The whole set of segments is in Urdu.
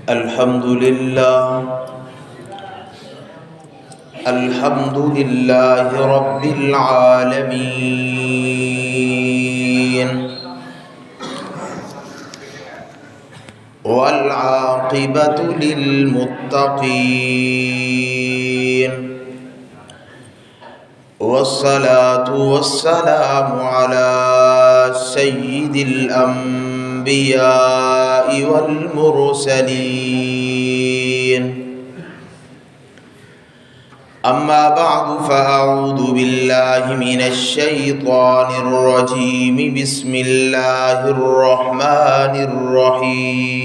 الحمد لله رب العالمين والعاقبة للمتقين والصلاة والسلام على سيد الأنبياء والمرسلين. أما بعد فأعوذ بالله من الشيطان الرجيم. بسم الله الرحمن الرحيم.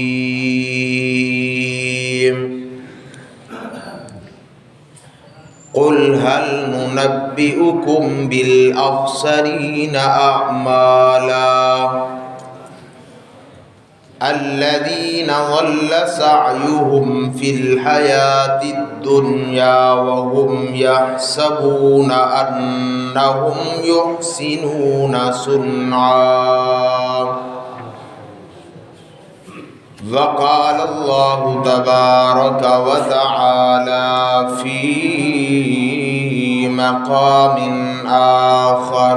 قل هل ننبئكم بالأخسرين أعمالا الذين ضل سعيهم في الحياة الدنيا وهم يحسبون أنهم يحسنون صنعا. وقال الله تبارك وتعالى في مقام آخر: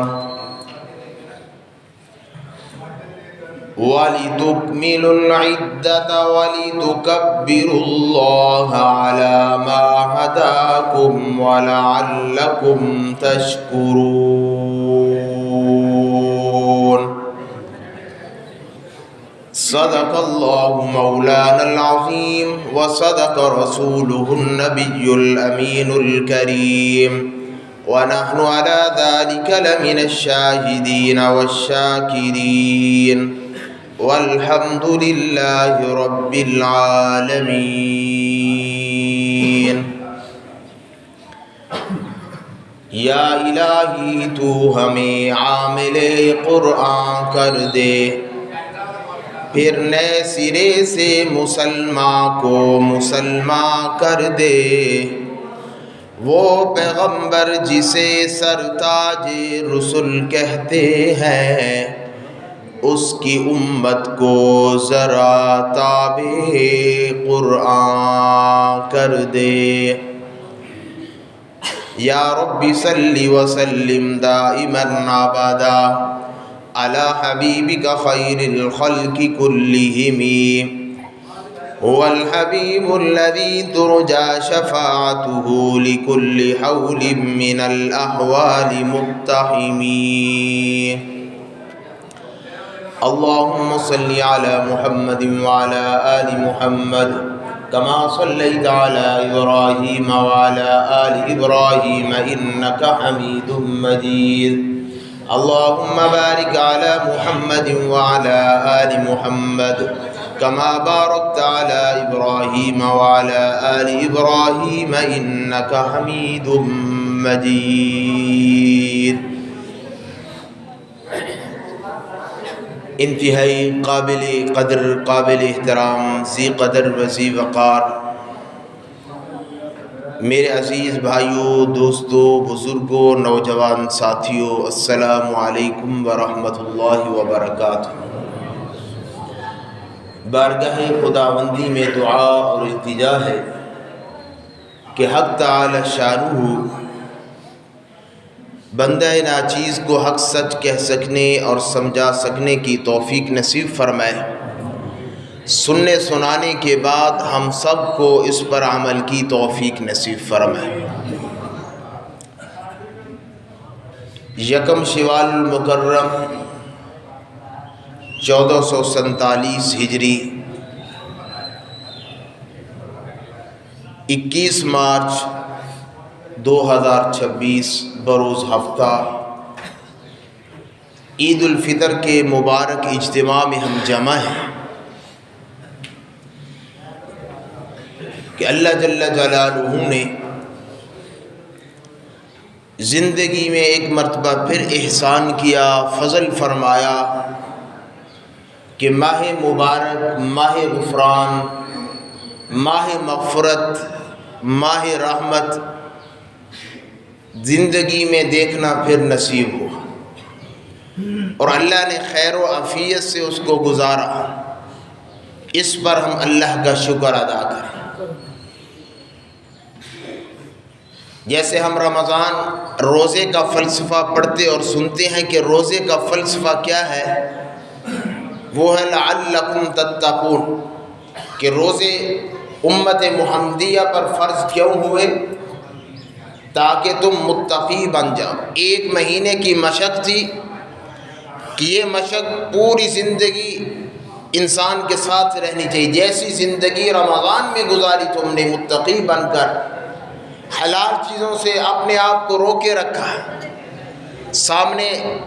وَلِتُكْمِلُوا الْعِدَّةَ وَلِتُكَبِّرُوا اللَّهَ عَلَى مَا هَدَاكُمْ وَلَعَلَّكُمْ تَشْكُرُونَ. صدق الله مولانا العظيم وصدق رسوله النبي الأمين الكريم، ونحن على ذلك لمن الشاهدين والشاكرين، والحمد لله رب العالمين. یا الہی تو ہمیں عامل قرآن کر دے، پھر نئے سرے سے مسلمان کو مسلمان کر دے. وہ پیغمبر جسے سرتاج رسل کہتے ہیں، اس کی امت کو ذرا تابع قرآن کر دے. یا رب صلی وسلم دائما ابدا علی حبیبک خیر الخلق کلہم. هو الحبیب الذی ترجى شفاعته لكل حول من الأحوال مقتحم. اللهم صل على محمد وعلى آل محمد كما صليت على إبراهيم وعلى آل إبراهيم إنك حميد مجيد. اللهم بارك على محمد وعلى آل محمد كما باركت على إبراهيم وعلى آل إبراهيم إنك حميد مجيد. انتہائی قابل قدر، قابل احترام، ذی قدر و ذی وقار میرے عزیز بھائیوں، دوستوں، بزرگوں، نوجوان ساتھیوں، السلام علیکم ورحمۃ اللہ وبرکاتہ. بارگاہ خداوندی میں دعا اور التجا ہے کہ حق تعالی شانہ بندہ ناچیز کو حق سچ کہہ سکنے اور سمجھا سکنے کی توفیق نصیب فرمائے. سننے سنانے کے بعد ہم سب کو اس پر عمل کی توفیق نصیب فرمائے. یکم شوال المکرم 1447 ہجری، 21 مارچ 2026 بروز ہفتہ عید الفطر کے مبارک اجتماع میں ہم جمع ہیں کہ اللہ جل جلالہ نے زندگی میں ایک مرتبہ پھر احسان کیا، فضل فرمایا کہ ماہ مبارک، ماہ غفران، ماہ مغفرت، ماہ رحمت زندگی میں دیکھنا پھر نصیب ہوا، اور اللہ نے خیر و عافیت سے اس کو گزارا. اس پر ہم اللہ کا شکر ادا کریں۔ جیسے ہم رمضان روزے کا فلسفہ پڑھتے اور سنتے ہیں کہ روزے کا فلسفہ کیا ہے، وہ ہے لعلکم تتقون، کہ روزے امت محمدیہ پر فرض کیوں ہوئے؟ تاکہ تم متقی بن جاؤ۔ ایک مہینے کی مشق تھی کہ یہ مشق پوری زندگی انسان کے ساتھ رہنی چاہیے۔ جیسی زندگی رمضان میں گزاری تم نے متقی بن کر، حلال چیزوں سے اپنے آپ کو روکے رکھا ہے، سامنے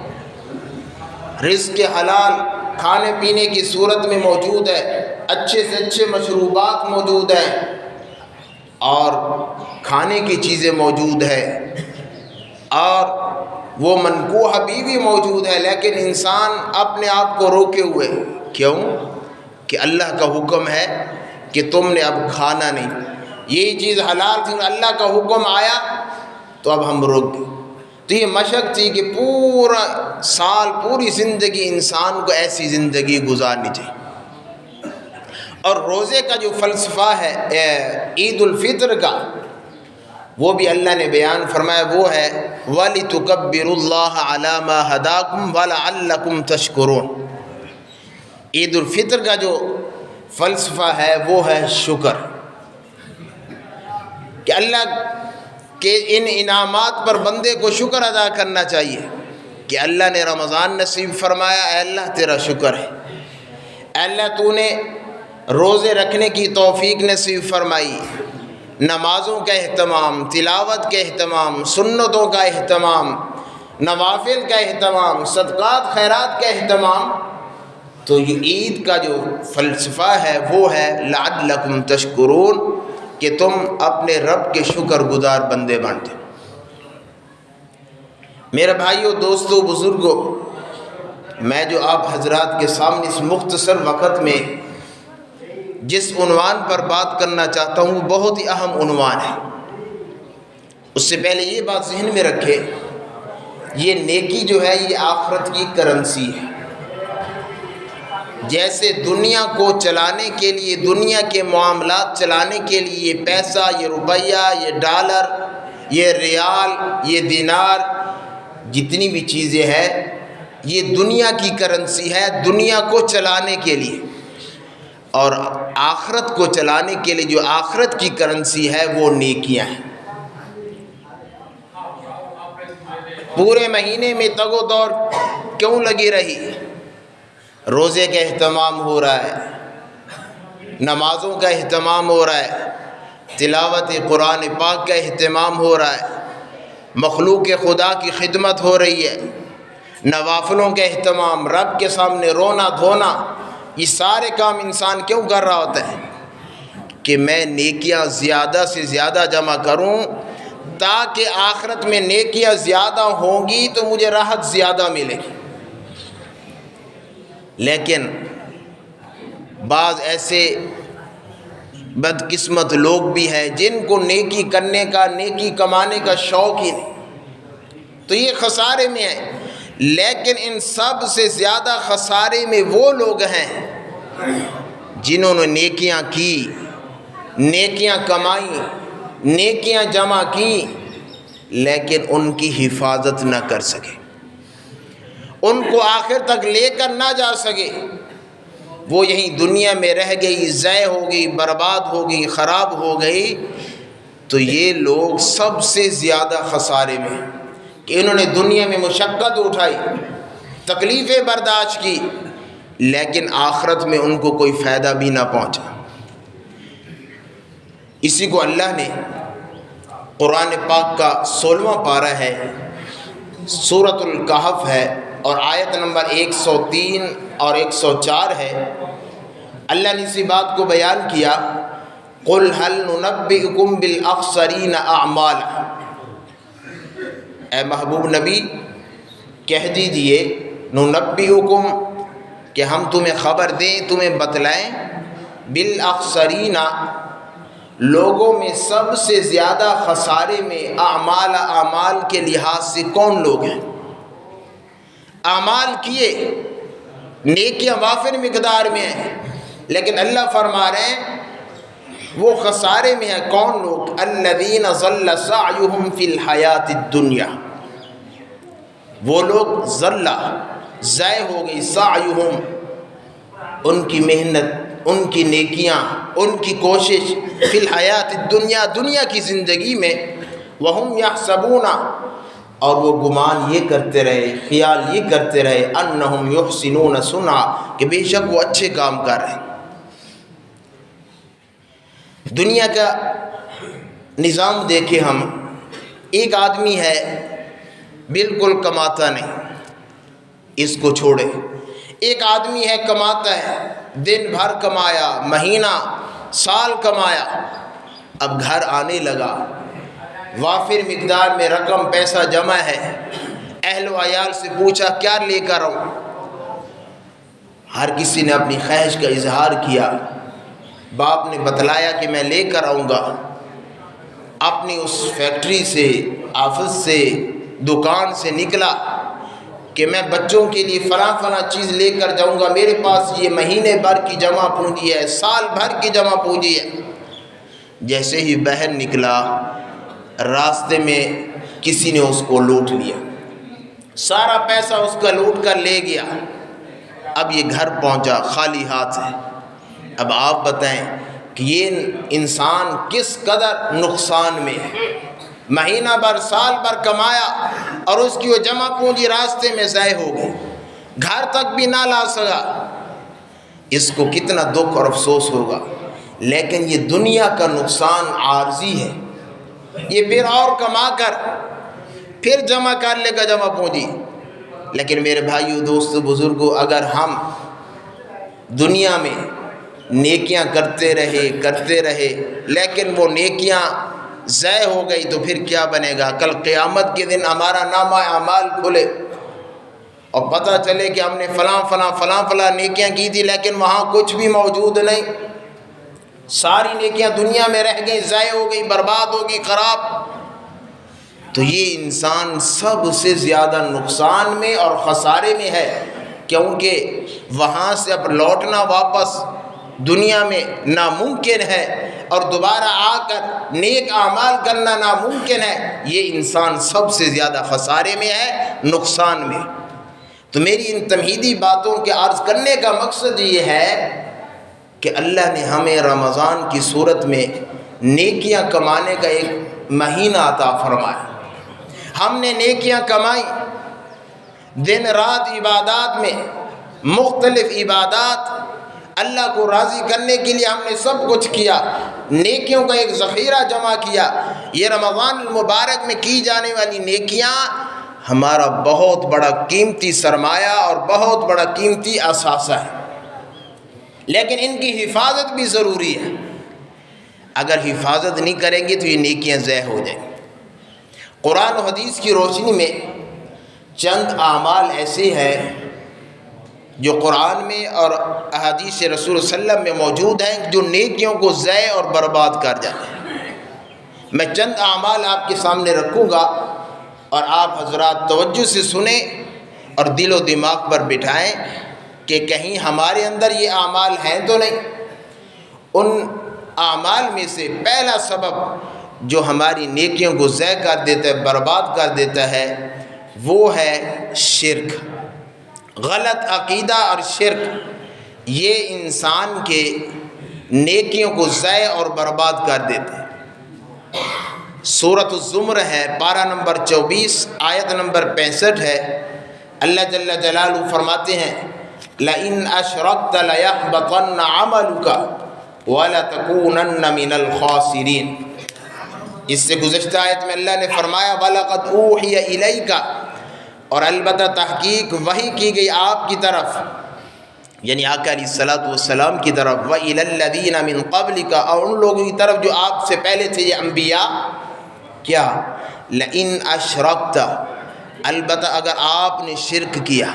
رزق حلال کھانے پینے کی صورت میں موجود ہے، اچھے سے اچھے مشروبات موجود ہیں اور کھانے کی چیزیں موجود ہیں اور وہ منکوح بیوی موجود ہے، لیکن انسان اپنے آپ کو روکے ہوئے۔ کیوں؟ کہ اللہ کا حکم ہے کہ تم نے اب کھانا نہیں، یہی چیز حلال تھی، اللہ کا حکم آیا تو اب ہم رک گئے۔ تو یہ مشق تھی کہ پورا سال، پوری زندگی انسان کو ایسی زندگی گزارنی چاہیے۔ اور روزے کا جو فلسفہ ہے عید الفطر کا، وہ بھی اللہ نے بیان فرمایا، وہ ہے وَلِتُكَبِّرُوا اللَّهَ عَلَى مَا هَدَاكُمْ وَلَعَلَّكُمْ تَشْكُرُونَ۔ عید الفطر کا جو فلسفہ ہے وہ ہے شکر، کہ اللہ کے ان انعامات پر بندے کو شکر ادا کرنا چاہیے کہ اللہ نے رمضان نصیب فرمایا، اے اللہ تیرا شکر ہے، اے اللہ تو نے روزے رکھنے کی توفیق نصیب فرمائی، نمازوں کا اہتمام، تلاوت کا اہتمام، سنتوں کا اہتمام، نوافل کا اہتمام، صدقات خیرات کا اہتمام۔ تو یہ عید کا جو فلسفہ ہے وہ ہے لعلکم تشکرون، کہ تم اپنے رب کے شکر گزار بندے بن جاؤ۔ میرے بھائیوں، دوستوں، بزرگوں، میں جو آپ حضرات کے سامنے اس مختصر وقت میں جس عنوان پر بات کرنا چاہتا ہوں وہ بہت ہی اہم عنوان ہے۔ اس سے پہلے یہ بات ذہن میں رکھے، یہ نیکی جو ہے یہ آخرت کی کرنسی ہے۔ جیسے دنیا کو چلانے کے لیے، دنیا کے معاملات چلانے کے لیے یہ پیسہ، یہ روپیہ، یہ ڈالر، یہ ریال، یہ دینار، جتنی بھی چیزیں ہیں یہ دنیا کی کرنسی ہے، دنیا کو چلانے کے لیے۔ اور آخرت کو چلانے کے لیے جو آخرت کی کرنسی ہے وہ نیکیاں ہیں۔ پورے مہینے میں تگ و دور کیوں لگی رہی؟ روزے کا اہتمام ہو رہا ہے، نمازوں کا اہتمام ہو رہا ہے، تلاوت قرآن پاک کا اہتمام ہو رہا ہے، مخلوق خدا کی خدمت ہو رہی ہے، نوافلوں کا اہتمام، رب کے سامنے رونا دھونا، یہ سارے کام انسان کیوں کر رہا ہوتا ہے؟ کہ میں نیکیاں زیادہ سے زیادہ جمع کروں، تاکہ آخرت میں نیکیاں زیادہ ہوں گی تو مجھے راحت زیادہ ملے گی۔ لیکن بعض ایسے بدقسمت لوگ بھی ہیں جن کو نیکی کرنے کا، نیکی کمانے کا شوق ہی نہیں، تو یہ خسارے میں ہیں۔ لیکن ان سب سے زیادہ خسارے میں وہ لوگ ہیں جنہوں نے نیکیاں کی، نیکیاں کمائیں، نیکیاں جمع کی، لیکن ان کی حفاظت نہ کر سکے، ان کو آخر تک لے کر نہ جا سکے، وہ یہیں دنیا میں رہ گئی، ضائع ہو گئی، برباد ہو گئی، خراب ہو گئی۔ تو یہ لوگ سب سے زیادہ خسارے میں ہیں کہ انہوں نے دنیا میں مشقت اٹھائی، تکلیفیں برداشت کی، لیکن آخرت میں ان کو کوئی فائدہ بھی نہ پہنچا۔ اسی کو اللہ نے قرآن پاک کا 16واں پارہ ہے، سورۃ الکہف ہے اور آیت نمبر 103 اور 104 ہے، اللہ نے اسی بات کو بیان کیا، قُلْ هَلْ نُنَبِّئُكُمْ بِالْأَخْسَرِينَ أَعْمَالًا، اے محبوب نبی کہہ دیجئے، نُنَبِّئُكُمْ، کہ ہم تمہیں خبر دیں، تمہیں بتلائیں، بالأخسرین، لوگوں میں سب سے زیادہ خسارے میں، اعمال کے لحاظ سے کون لوگ ہیں؟ اعمال کیے، نیکیاں وافر مقدار میں ہیں، لیکن اللہ فرما رہے ہیں وہ خسارے میں ہے کون لوگ؟ الذین ضل سعیہم فی الحیات الدنیا، وہ لوگ ضل ضائع ہو گئی سعیہم، ان کی محنت، ان کی نیکیاں، ان کی کوشش، فی الحیات الدنیا، دنیا کی زندگی میں، وہم یحسبون، اور وہ گمان یہ کرتے رہے، خیال یہ کرتے رہے، انہم یحسنون صنعا، کہ بے شک وہ اچھے کام کر رہے ہیں۔ دنیا کا نظام دیکھیں ہم، ایک آدمی ہے بالکل کماتا نہیں، اس کو چھوڑے، ایک آدمی ہے کماتا ہے، دن بھر کمایا، مہینہ، سال کمایا، اب گھر آنے لگا، وافر مقدار میں رقم پیسہ جمع ہے، اہل و عیال سے پوچھا کیا لے کر آؤں؟ ہر کسی نے اپنی خواہش کا اظہار کیا، باپ نے بتلایا کہ میں لے کر آؤں گا، اپنی اس فیکٹری سے، آفس سے، دکان سے نکلا کہ میں بچوں کے لیے فلاں چیز لے کر جاؤں گا، میرے پاس یہ مہینے بھر کی جمع پونجی ہے، سال بھر کی جمع پونجی ہے۔ جیسے ہی باہر نکلا، راستے میں کسی نے اس کو لوٹ لیا، سارا پیسہ اس کا لوٹ کر لے گیا، اب یہ گھر پہنچا خالی ہاتھ ہے۔ اب آپ بتائیں کہ یہ انسان کس قدر نقصان میں ہے، مہینہ بھر، سال بھر کمایا اور اس کی وہ جمع پونجی راستے میں ضائع ہو گئی، گھر تک بھی نہ لا سکا، اس کو کتنا دکھ اور افسوس ہوگا۔ لیکن یہ دنیا کا نقصان عارضی ہے، یہ پھر اور کما کر پھر جمع کر لے گا جمع پونجی۔ لیکن میرے بھائیو، دوستو، بزرگوں، اگر ہم دنیا میں نیکیاں کرتے رہے لیکن وہ نیکیاں ضائع ہو گئی تو پھر کیا بنے گا؟ کل قیامت کے دن ہمارا نامہ اعمال کھلے اور پتہ چلے کہ ہم نے فلاں نیکیاں کی تھی، لیکن وہاں کچھ بھی موجود نہیں، ساری نیکیاں دنیا میں رہ گئی، ضائع ہو گئی، برباد ہو گئی، خراب۔ تو یہ انسان سب سے زیادہ نقصان میں اور خسارے میں ہے، کیونکہ وہاں سے اب لوٹنا واپس دنیا میں ناممکن ہے، اور دوبارہ آ کر نیک اعمال کرنا ناممکن ہے۔ یہ انسان سب سے زیادہ خسارے میں ہے، نقصان میں۔ تو میری ان تمہیدی باتوں کے عرض کرنے کا مقصد یہ ہے کہ اللہ نے ہمیں رمضان کی صورت میں نیکیاں کمانے کا ایک مہینہ عطا فرمایا۔ ہم نے نیکیاں کمائی، دن رات عبادات میں، مختلف عبادات، اللہ کو راضی کرنے کے لیے ہم نے سب کچھ کیا، نیکیوں کا ایک ذخیرہ جمع کیا۔ یہ رمضان المبارک میں کی جانے والی نیکیاں ہمارا بہت بڑا قیمتی سرمایہ اور بہت بڑا قیمتی اثاثہ ہے، لیکن ان کی حفاظت بھی ضروری ہے۔ اگر حفاظت نہیں کریں گے تو یہ نیکیاں ضائع ہو جائیں گی۔ قرآن و حدیث کی روشنی میں چند اعمال ایسے ہیں جو قرآن میں اور احادیث رسول صلی اللہ علیہ وسلم میں موجود ہیں، جو نیکیوں کو ضائع اور برباد کر جاتے ہیں۔ میں چند اعمال آپ کے سامنے رکھوں گا اور آپ حضرات توجہ سے سنیں اور دل و دماغ پر بٹھائیں کہ کہیں ہمارے اندر یہ اعمال ہیں تو نہیں۔ ان اعمال میں سے پہلا سبب جو ہماری نیکیوں کو ضائع کر دیتا ہے، برباد کر دیتا ہے، وہ ہے شرک، غلط عقیدہ اور شرک۔ یہ انسان کے نیکیوں کو ضائع اور برباد کر دیتے ہیں۔ سورۃ الزمر ہے، پارہ نمبر 24، آیت نمبر 65 ہے۔ اللہ جل جلالہ فرماتے ہیں لَإِنْ أَشْرَكْتَ لَيَحْبَطَنَّ عَمَلُكَ وَلَتَكُونَنَّ مِنَ الْخَاسِرِينَ۔ اس سے گزشتہ آیت میں اللہ نے فرمایا وَلَقَدْ أُوحِيَ إِلَيْكَ، اور البتہ تحقیق وحی کی گئی آپ کی طرف، یعنی آقا علیہ الصلوۃ والسلام کی طرف، وَإِلَى الَّذِينَ مِن قَبْلِكَ، اور ان لوگوں کی طرف جو آپ سے پہلے تھے، یہ انبیاء، کیا لَإِنْ أَشْرَكْتَ، البتہ اگر آپ نے شرک کیا۔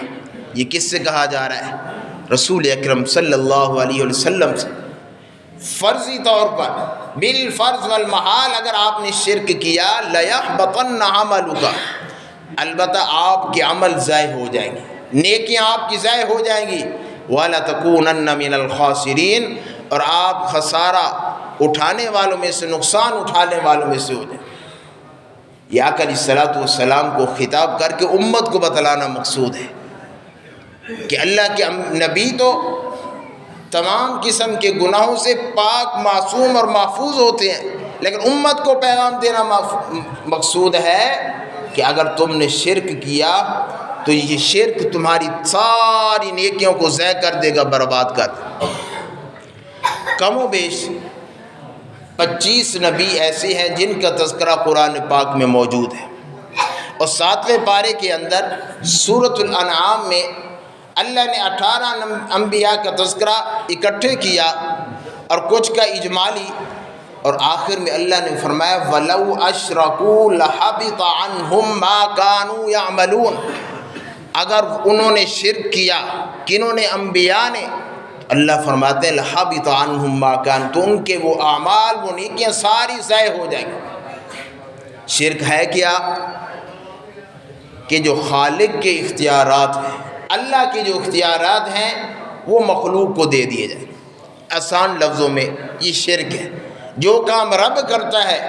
یہ کس سے کہا جا رہا ہے؟ رسول اکرم صلی اللہ علیہ وسلم سے۔ فرضی طور پر، بالفرض والمحال، اگر آپ نے شرک کیا، لَيَحْبَطَنَّ عَمَلُكَ، البتہ آپ کے عمل ضائع ہو جائیں گے، نیکیاں آپ کی ضائع ہو جائیں گی، وَلَتَكُونَنَّ مِنَ الْخَاسِرِينَ، اور آپ خسارہ اٹھانے والوں میں سے، نقصان اٹھانے والوں میں سے ہو جائیں۔ یہ آقا علیہ الصلوۃ والسلام کو خطاب کر کے امت کو بتلانا مقصود ہے کہ اللہ کے نبی تو تمام قسم کے گناہوں سے پاک، معصوم اور محفوظ ہوتے ہیں، لیکن امت کو پیغام دینا مقصود ہے کہ اگر تم نے شرک کیا تو یہ شرک تمہاری ساری نیکیوں کو ضائع کر دے گا، برباد کر دے گا۔ کم و بیش 25 نبی ایسے ہیں جن کا تذکرہ قرآن پاک میں موجود ہے، اور 7ویں پارے کے اندر سورۃ الانعام میں اللہ نے 18 انبیاء کا تذکرہ اکٹھے کیا اور کچھ کا اجمالی، اور آخر میں اللہ نے فرمایا وَلَوْ أَشْرَكُوا لَحَبِطَ عَنْهُمْ مَا كَانُوا يَعْمَلُونَ، اگر انہوں نے شرک کیا، کنہوں نے؟ انبیاء نے، اللہ فرماتے ہیں لَحَبِطَ عَنْهُمْ مَا كَانُوا، تو ان کے وہ اعمال، وہ نیکیاں ساری ضائع ہو جائیں گی۔ شرک ہے کیا؟ کہ جو خالق کے اختیارات ہیں، اللہ کے جو اختیارات ہیں وہ مخلوق کو دے دیے جائیں۔ آسان لفظوں میں یہ شرک ہے۔ جو کام رب کرتا ہے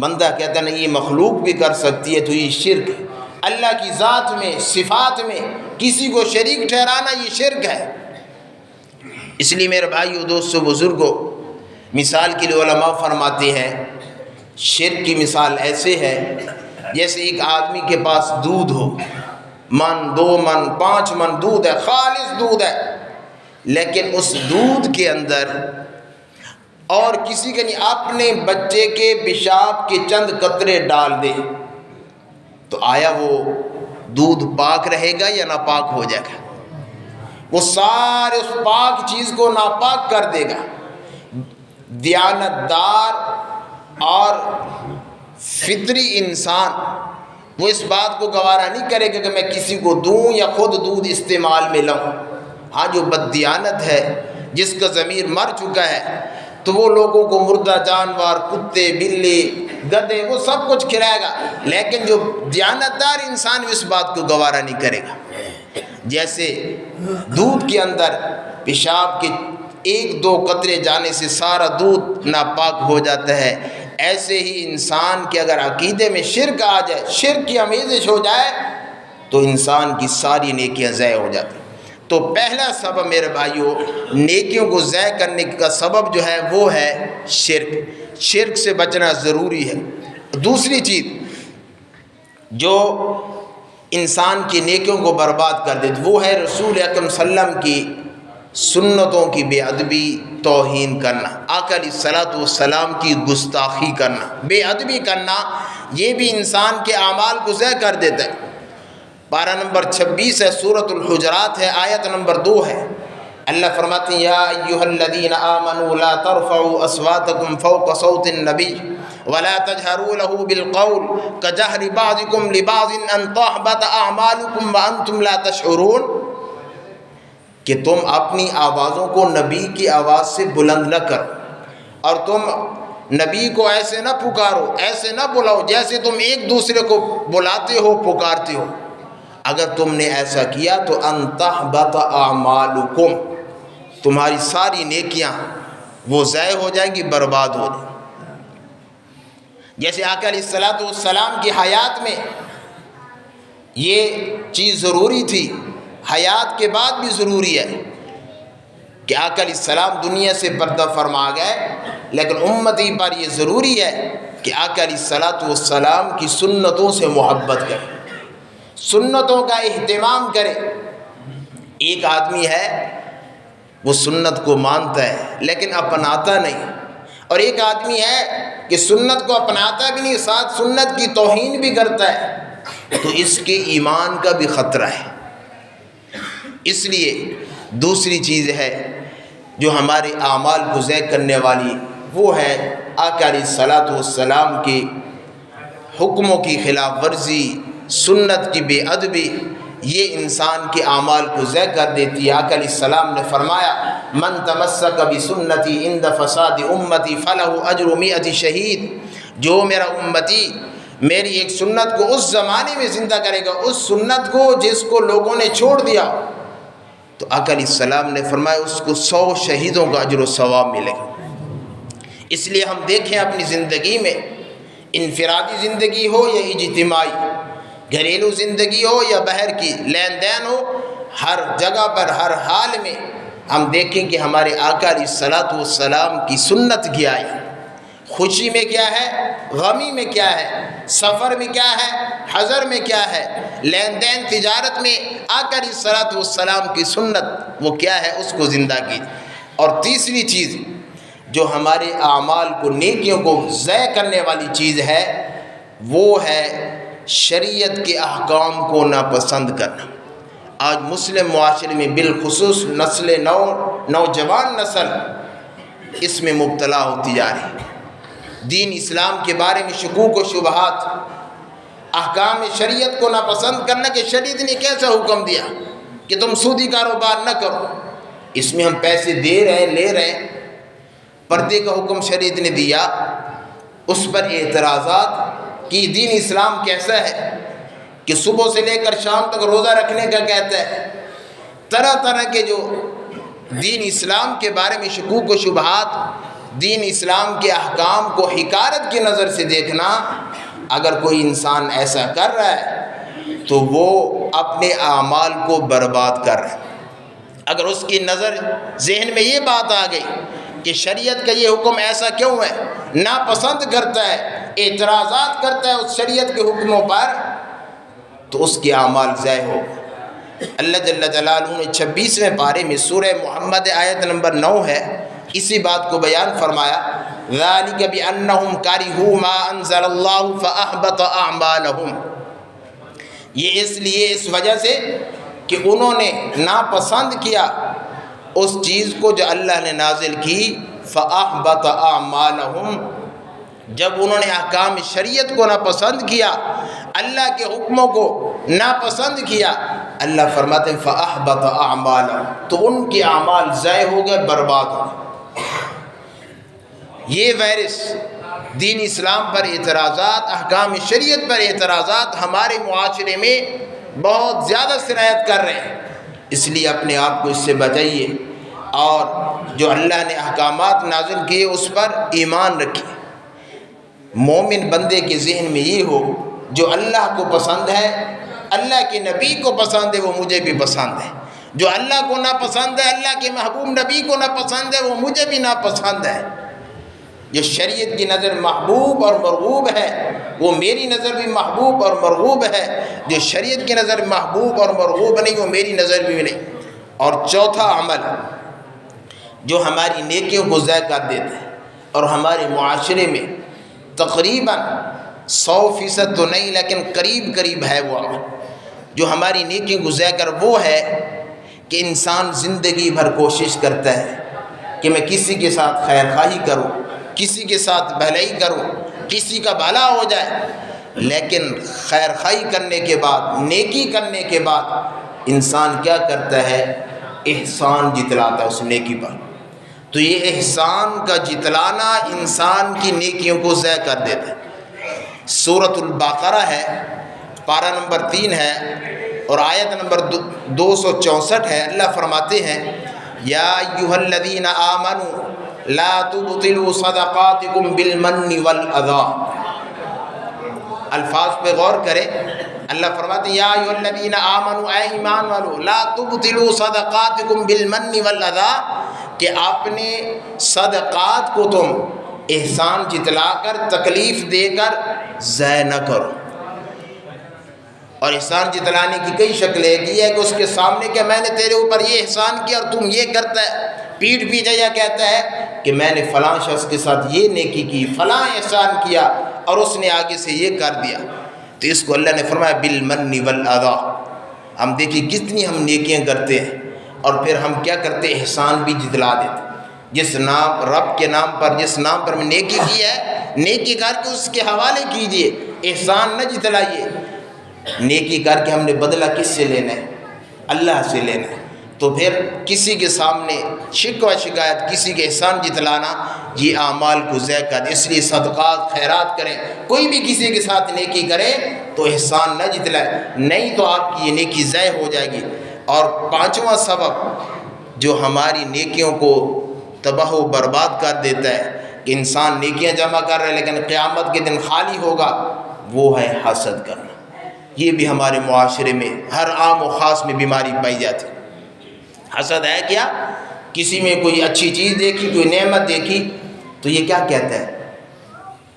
بندہ کہتا نہیں یہ مخلوق بھی کر سکتی ہے، تو یہ شرک ہے۔ اللہ کی ذات میں، صفات میں کسی کو شریک ٹھہرانا یہ شرک ہے۔ اس لیے میرے بھائیو، دوستو، بزرگوں، مثال کے لیے علماء فرماتے ہیں شرک کی مثال ایسے ہے جیسے ایک آدمی کے پاس دودھ ہو، 1 2 من 5 من دودھ ہے، خالص دودھ ہے، لیکن اس دودھ کے اندر اور کسی کے نہیں، اپنے بچے کے پیشاب کے چند قطرے ڈال دے، تو آیا وہ دودھ پاک رہے گا یا ناپاک ہو جائے گا؟ وہ سارے اس پاک چیز کو ناپاک کر دے گا۔ دیانتدار اور فطری انسان وہ اس بات کو گوارا نہیں کرے گا کہ میں کسی کو دوں یا خود دودھ استعمال میں لوں۔ ہاں، جو بددیانت ہے، جس کا ضمیر مر چکا ہے، تو وہ لوگوں کو مردہ جانور، کتے، بلی، گدھے، وہ سب کچھ کھلائے گا، لیکن جو دیانتدار انسان اس بات کو گوارا نہیں کرے گا۔ جیسے دودھ کے اندر پیشاب کے 1 2 قطرے جانے سے سارا دودھ ناپاک ہو جاتا ہے، ایسے ہی انسان کے اگر عقیدے میں شرک آ جائے، شرک کی آمیزش ہو جائے، تو انسان کی ساری نیکیاں ضائع ہو جاتی ہیں۔ تو پہلا سبب میرے بھائیوں، نیکیوں کو ضائع کرنے کا سبب جو ہے وہ ہے شرک۔ شرک سے بچنا ضروری ہے۔ دوسری چیز جو انسان کی نیکیوں کو برباد کر دیتی وہ ہے رسول اکرم صلی اللہ علیہ وسلم کی سنتوں کی بے ادبی، توہین کرنا، آقا علیہ الصلوۃ والسلام کی گستاخی کرنا، بے ادبی کرنا، یہ بھی انسان کے اعمال کو ضائع کر دیتا ہے۔ پارہ نمبر 26 ہے، سورۃ الحجرات ہے، آیت نمبر 2 ہے۔ اللہ فرماتے ہیں یا ایھا الذین آمنوا لا ترفعوا اصواتکم فوق صوت النبی ولا تجهروا له بالقول كجهر بعضکم لبعض ان تحبط اعمالکم وانتم لا تشعرون، کہ تم اپنی آوازوں کو نبی کی آواز سے بلند نہ کرو، اور تم نبی کو ایسے نہ پکارو، ایسے نہ بلاؤ جیسے تم ایک دوسرے کو بلاتے ہو، پکارتے ہو۔ اگر تم نے ایسا کیا تو ان تحبط اعمالکم، تمہاری ساری نیکیاں وہ ضائع ہو جائیں گی، برباد ہو جائیں گی۔ جیسے آقا علیہ الصلوۃ والسلام کی حیات میں یہ چیز ضروری تھی، حیات کے بعد بھی ضروری ہے کہ آقا علیہ السلام دنیا سے پردہ فرما گئے، لیکن امتی پر یہ ضروری ہے کہ آقا علیہ الصلوۃ والسلام کی سنتوں سے محبت کرے، سنتوں کا اہتمام کرے۔ ایک آدمی ہے وہ سنت کو مانتا ہے لیکن اپناتا نہیں، اور ایک آدمی ہے کہ سنت کو اپناتا بھی نہیں، ساتھ سنت کی توہین بھی کرتا ہے، تو اس کے ایمان کا بھی خطرہ ہے۔ اس لیے دوسری چیز ہے جو ہمارے اعمال کو ضائع کرنے والی، وہ ہے آقا علیہ الصلوۃ والسلام کے حکموں کی خلاف ورزی، سنت کی بے ادبی، یہ انسان کے اعمال کو ضائع کر دیتی ہے۔ آقا علیہ السلام نے فرمایا من تمسک بسنتی عند فساد امتی فلہ اجر 100 شہید، جو میرا امتی میری ایک سنت کو اس زمانے میں زندہ کرے گا، اس سنت کو جس کو لوگوں نے چھوڑ دیا، تو تو آقا علیہ السلام نے فرمایا اس کو 100 شہیدوں کا اجر و ثواب ملے گا۔ اس لیے ہم دیکھیں اپنی زندگی میں، انفرادی زندگی ہو یا اجتماعی، گھریلو زندگی ہو یا باہر کی لین دین ہو، ہر جگہ پر ہر حال میں ہم دیکھیں کہ ہمارے آقا علیہ السلام کی سنت کیا ہے۔ خوشی میں کیا ہے، غمی میں کیا ہے، سفر میں کیا ہے، حضر میں کیا ہے، لین دین تجارت میں آقا علیہ السلام کی سنت وہ کیا ہے، اس کو زندہ کی۔ اور تیسری چیز جو ہمارے اعمال کو، نیکیوں کو ضائع کرنے والی چیز ہے، وہ ہے شریعت کے احکام کو ناپسند کرنا۔ آج مسلم معاشرے میں بالخصوص نوجوان نسل اس میں مبتلا ہوتی جا رہی ہے۔ دین اسلام کے بارے میں شکوک و شبہات، احکام شریعت کو ناپسند کرنا کہ شریعت نے کیسا حکم دیا کہ تم سودی کاروبار نہ کرو، اس میں ہم پیسے دے رہے ہیں، لے رہے ہیں۔ پردے کا حکم شریعت نے دیا، اس پر اعتراضات کہ دین اسلام کیسا ہے کہ صبح سے لے کر شام تک روزہ رکھنے کا کہتا ہے۔ طرح طرح کے جو دین اسلام کے بارے میں شکوک و شبہات، دین اسلام کے احکام کو حقارت کی نظر سے دیکھنا، اگر کوئی انسان ایسا کر رہا ہے تو وہ اپنے اعمال کو برباد کر رہا ہے۔ اگر اس کی نظر ذہن میں یہ بات آ گئی کہ شریعت کا یہ حکم ایسا کیوں ہے، ناپسند کرتا ہے، اعتراضات کرتا ہے اس شریعت کے حکموں پر، تو اس کے اعمال ضائع ہو۔ اللہ جل جلالہ نے 26ویں پارے میں سورہ محمد آیت نمبر 9 ہے، اسی بات کو بیان فرمایا، ذَلِكَ بِأَنَّهُمْ كَرِهُوا مَا أَنزَلَ اللَّهُ فَأَحْبَطَ أَعْمَالَهُمْ، یہ اس لیے، اس وجہ سے کہ انہوں نے ناپسند کیا اس چیز کو جو اللہ نے نازل کی، فَأَحْبَطَ أَعْمَالَهُمْ، جب انہوں نے احکام شریعت کو ناپسند کیا، اللہ کے حکموں کو ناپسند کیا، اللہ فرماتے ہیں فَأَحْبَطَ أَعْمَالَهُمْ، تو ان کے اعمال ضائع ہو گئے، برباد ہو گئے۔ یہ وائرس دین اسلام پر اعتراضات، احکام شریعت پر اعتراضات ہمارے معاشرے میں بہت زیادہ سرایت کر رہے ہیں۔ اس لیے اپنے آپ کو اس سے بچائیے، اور جو اللہ نے احکامات نازل کیے اس پر ایمان رکھیے۔ مومن بندے کے ذہن میں یہ ہو، جو اللہ کو پسند ہے، اللہ کے نبی کو پسند ہے، وہ مجھے بھی پسند ہے۔ جو اللہ کو ناپسند ہے، اللہ کے محبوب نبی کو ناپسند ہے، وہ مجھے بھی ناپسند ہے۔ جو شریعت کی نظر محبوب اور مرغوب ہے، وہ میری نظر بھی محبوب اور مرغوب ہے۔ جو شریعت کی نظر محبوب اور مرغوب نہیں، وہ میری نظر بھی نہیں۔ اور چوتھا عمل جو ہماری نیکیوں کو ضائع کر دیتا ہے، اور ہمارے معاشرے میں تقریباً 100% تو نہیں لیکن قریب ہے وہ عمل جو ہماری نیکیوں کو ضائع کر، وہ ہے کہ انسان زندگی بھر کوشش کرتا ہے کہ میں کسی کے ساتھ خیر خواہی کروں، کسی کے ساتھ بھلائی کروں، کسی کا بھلا ہو جائے، لیکن خیر خواہی کرنے کے بعد، نیکی کرنے کے بعد انسان کیا کرتا ہے، احسان جتلاتا ہے اس نیکی پر۔ تو یہ احسان کا جتلانا انسان کی نیکیوں کو ضائع کر دیتا ہے۔ سورۃ البقرہ ہے، پارہ نمبر 3 ہے اور آیت نمبر 264 ہے۔ اللہ فرماتے ہیں، یا ایھا الذین آمنوا لا تبطلوا صدقاتکم بالمن والاذی۔ الفاظ پہ غور کریں، اللہ فرماتے ہیں یا ایھا الذین آمنوا، اے ایمان والو، لا تبطلوا صدقاتکم بالمن والاذی، کہ اپنے صدقات کو تم احسان جتلا کر، تکلیف دے کر ضائع نہ کرو۔ اور احسان جتلانے کی کئی شکلیں، ایک یہ ہے کہ اس کے سامنے کہ میں نے تیرے اوپر یہ احسان کیا اور تم یہ کرتا ہے، پیٹھ پیچھے یہ کہتا ہے کہ میں نے فلاں شخص کے ساتھ یہ نیکی کی، فلاں احسان کیا اور اس نے آگے سے یہ کر دیا، تو اس کو اللہ نے فرمایا بالمن والاذی۔ ہم دیکھیں کتنی ہم نیکیاں کرتے ہیں اور پھر ہم کیا کرتے، احسان بھی جتلا دیتے۔ جس نام، رب کے نام پر، جس نام پر میں نیکی کی ہے، نیکی کر کے اس کے حوالے کیجئے، احسان نہ جتلائیے۔ نیکی کر کے ہم نے بدلہ کس سے لینا ہے، اللہ سے لینا ہے۔ تو پھر کسی کے سامنے شکوہ شکایت، کسی کے احسان جتلانا، یہ اعمال کو ضائع کر۔ اس لیے صدقات، خیرات کریں، کوئی بھی کسی کے ساتھ نیکی کرے تو احسان نہ جتلائے، نہیں تو آپ کی یہ نیکی ضائع ہو جائے گی۔ اور پانچواں سبب جو ہماری نیکیوں کو تباہ و برباد کر دیتا ہے کہ انسان نیکیاں جمع کر رہے لیکن قیامت کے دن خالی ہوگا، وہ ہے حسد کرنا۔ یہ بھی ہمارے معاشرے میں ہر عام و خاص میں بیماری پائی جاتی۔ حسد ہے کیا؟ کسی میں کوئی اچھی چیز دیکھی، کوئی نعمت دیکھی تو یہ کیا کہتا ہے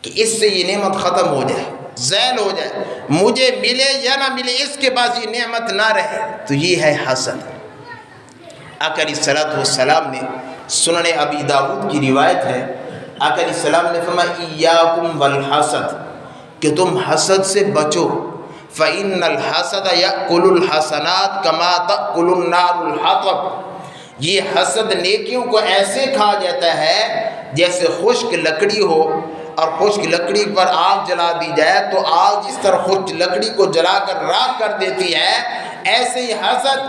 کہ اس سے یہ نعمت ختم ہو جائے، زائل ہو جائے، مجھے ملے یا نہ ملے، اس کے پاس یہ نعمت نہ رہے، تو یہ ہے حسد۔ آقا علیہ الصلوۃ والسلام نے سنن ابی داؤد کی روایت ہے، آقا علیہ السلام نے فرمایا ایاکم والحسد، کہ تم حسد سے بچو، فإن الحسد یأکل الحسنات کما تأکل النار الحطب، یہ حسد نیکیوں کو ایسے کھا جاتا ہے جیسے خشک لکڑی ہو اور خشک لکڑی پر آگ جلا دی جائے تو آگ اس طرح خشک لکڑی کو جلا کر راکھ کر دیتی ہے، ایسے ہی حسد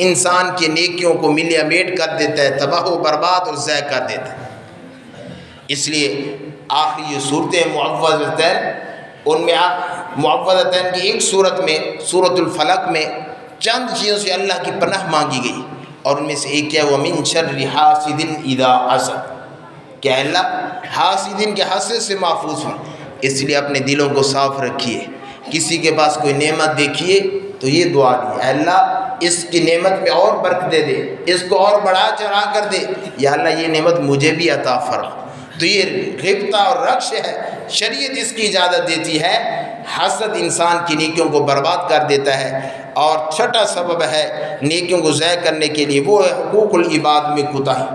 انسان کی نیکیوں کو ملیا میٹ کر دیتا ہے، تباہ و برباد اور ضائع کر دیتا ہے۔ اس لیے آخری یہ صورتیں معوذتین، ان میں معوذتین کی ایک صورت میں سورۃ الفلق میں چند چیزوں سے اللہ کی پناہ مانگی گئی، اور ان میں سے ایک کیا ہے وَمِن شَرِّ حَاسِدٍ إِذَا حَسَدَ، کہ اللہ حاسدین کے حسد سے محفوظ ہوں۔ اس لیے اپنے دلوں کو صاف رکھیے، کسی کے پاس کوئی نعمت دیکھیے تو یہ دعا دی، اے اللہ اس کی نعمت میں اور برکت دے دے، اس کو اور بڑھا چڑھا کر دے، یا اللہ یہ نعمت مجھے بھی عطا فرما۔ تو یہ غبطہ اور رکش ہے، شریعت اس کی اجازت دیتی ہے۔ حسد انسان کی نیکیوں کو برباد کر دیتا ہے۔ اور چھٹا سبب ہے نیکیوں کو ضائع کرنے کے لیے، وہ ہے حقوق العباد میں کوتاہی۔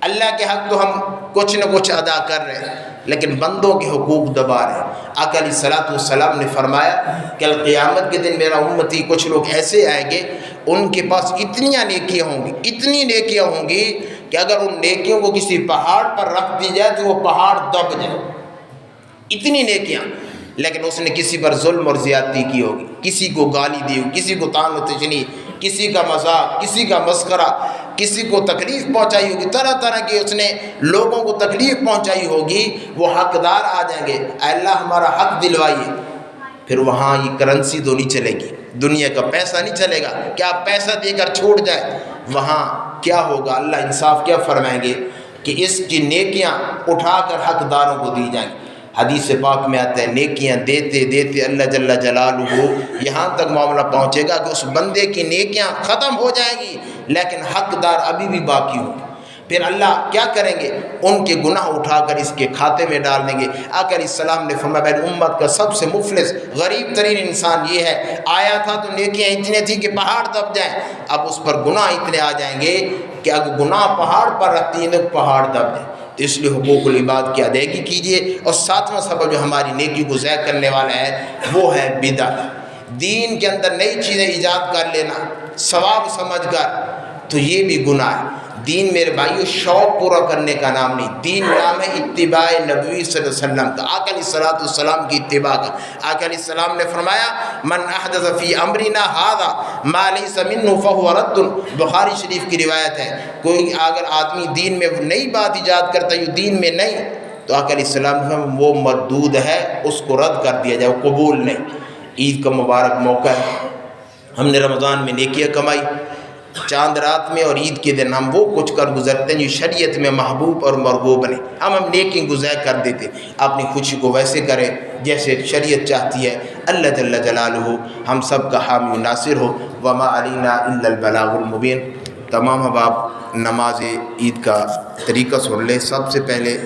اللہ کے حق تو ہم کچھ نہ کچھ ادا کر رہے ہیں لیکن بندوں کے حقوق دبا رہے ہیں۔ آقا علیہ الصلوۃ والسلام نے فرمایا کہ قیامت کے دن میرا امتی کچھ لوگ ایسے آئیں گے، ان کے پاس اتنی نیکیاں ہوں گی کہ اگر ان نیکیوں کو کسی پہاڑ پر رکھ دی جائے تو وہ پہاڑ دب جائے، اتنی نیکیاں، لیکن اس نے کسی پر ظلم اور زیادتی کی ہوگی، کسی کو گالی دی ہوگی، کسی کو طعن و تشنیع، کسی کا مذاق، کسی کا مسخرہ، کسی کو تکلیف پہنچائی ہوگی، طرح طرح کی اس نے لوگوں کو تکلیف پہنچائی ہوگی، وہ حقدار آ جائیں گے، اے اللہ ہمارا حق دلوائیے۔ پھر وہاں یہ کرنسی تو نہیں چلے گی، دنیا کا پیسہ نہیں چلے گا کہ آپ پیسہ دے کر چھوڑ جائیں۔ وہاں کیا ہوگا؟ اللہ انصاف کیا فرمائیں گے کہ اس کی نیکیاں اٹھا کر حقداروں کو دی جائیں گی۔ حدیث پاک میں آتا ہے نیکیاں دیتے دیتے اللہ جل جلالہ یہاں تک معاملہ پہنچے گا کہ اس بندے کی نیکیاں ختم ہو جائیں گی لیکن حقدار ابھی بھی باقی ہوں گے۔ پھر اللہ کیا کریں گے؟ ان کے گناہ اٹھا کر اس کے کھاتے میں ڈال دیں گے۔ آقا علیہ السلام نے فرمایا میری امت کا سب سے مفلس غریب ترین انسان یہ ہے، آیا تھا تو نیکیاں اتنی تھیں کہ پہاڑ دب جائیں، اب اس پر گناہ اتنے آ جائیں گے کہ اگر گناہ پہاڑ پر رکھتی ہیں تو پہاڑ دب جائیں۔ تو اس لیے حقوق العباد کی ادائیگی کیجیے۔ اور ساتواں سبب جو ہماری نیکی کو ضائع کرنے والا ہے وہ ہے بدعت۔ دین کے اندر نئی چیزیں ایجاد کر لینا ثواب سمجھ کر، تو یہ بھی گناہ ہے۔ دین میرے بھائیو شوق پورا کرنے کا نام نہیں، دین نام ہے اتباع نبوی صلی اللہ علیہ وسلم کا، آقا علیہ الصلوۃ والسلام کی اتباع کا۔ آقا علیہ السلام نے فرمایا من احدث فی امرنا ھذا ما لیس منہ فہو رد، بخاری شریف کی روایت ہے، کوئی اگر آدمی دین میں نئی بات ایجاد کرتا ہے یہ دین میں نہیں، تو آقا علیہ السلام نے فرمایا وہ مردود ہے، اس کو رد کر دیا جائے، وہ قبول نہیں۔ عید کا مبارک موقع ہے، ہم نے رمضان میں نیکیاں کمائی، چاند رات میں اور عید کے دن ہم وہ کچھ کر گزرتے ہیں جو شریعت میں محبوب اور مرغوب بنے، ہم نیکی گزار کر دیتے، اپنی خوشی کو ویسے کریں جیسے شریعت چاہتی ہے۔ اللہ جل جلالہ ہم سب کا حامی ناصر ہو۔ وما علینا الا البلاغ المبین۔ تمام احباب نماز عید کا طریقہ سن لیں۔ سب سے پہلے